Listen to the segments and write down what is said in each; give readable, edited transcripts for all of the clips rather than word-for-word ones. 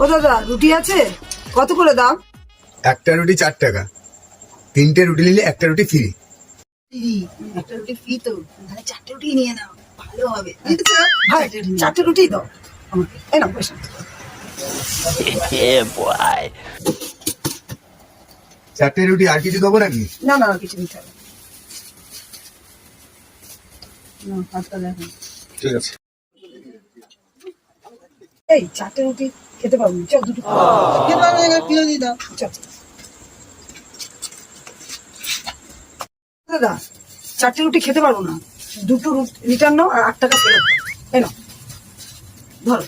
ও দাদা রুটি আছে, কত করে দাম? একটা রুটি 4 টাকা, 3টে রুটি নিলে একটা রুটি ফ্রি। একটা রুটি ফ্রি তো, তাহলে 4টে রুটি নিয়ে নাও, ভালো হবে। ভাই 4টে রুটি দাও আমাকে, এই নাও পয়সা। 4টে রুটি আর কিছু দেবো নাকি? না না কিছু নিতে হবে না, হাতটা দেখো। ঠিক আছে। এই 4টে রুটি খেতে পারবো না, চল দুটো খেতে পারবো না, কিলো দিয়ে দাও। চল দাদা 4টে রুটি খেতে পারবো না, দুটো রিটার্ন নাও আর 8 টাকা ফেরত দাও। এই নাও ধরো।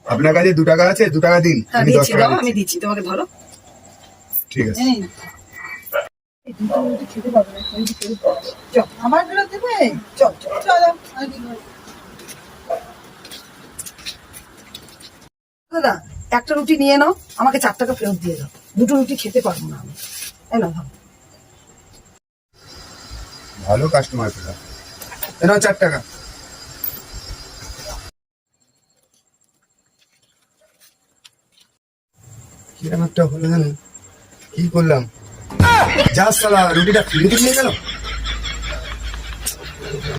আপনার কাছে 2 টাকা আছে, 2 টাকা দিন। হ্যাঁ আমি 10 দিচ্ছি, টাকা দাও আমি দিচ্ছি। দিচ্ছি তোমাকে, ধরো। ঠিক আছে। এই দুটো রুটি খেতে পারবো না, একটা রুটি ফেরত দাও। চল আমার ফেরত দেবে, চল চল চল। দাদা একটা রুটি নিয়ে নাও, আমাকে 4 টাকা ফেরত দিয়ে দাও, দুটো রুটি খেতে পারবো না আমি। এই নাও ধরো। ভালো কাস্টমার পেলাম। নাও 4 টাকা। কিরকম একটা হলো জানেন, কি করলাম? যা সালা রুটিটা ফ্রিতে নিয়ে গেল।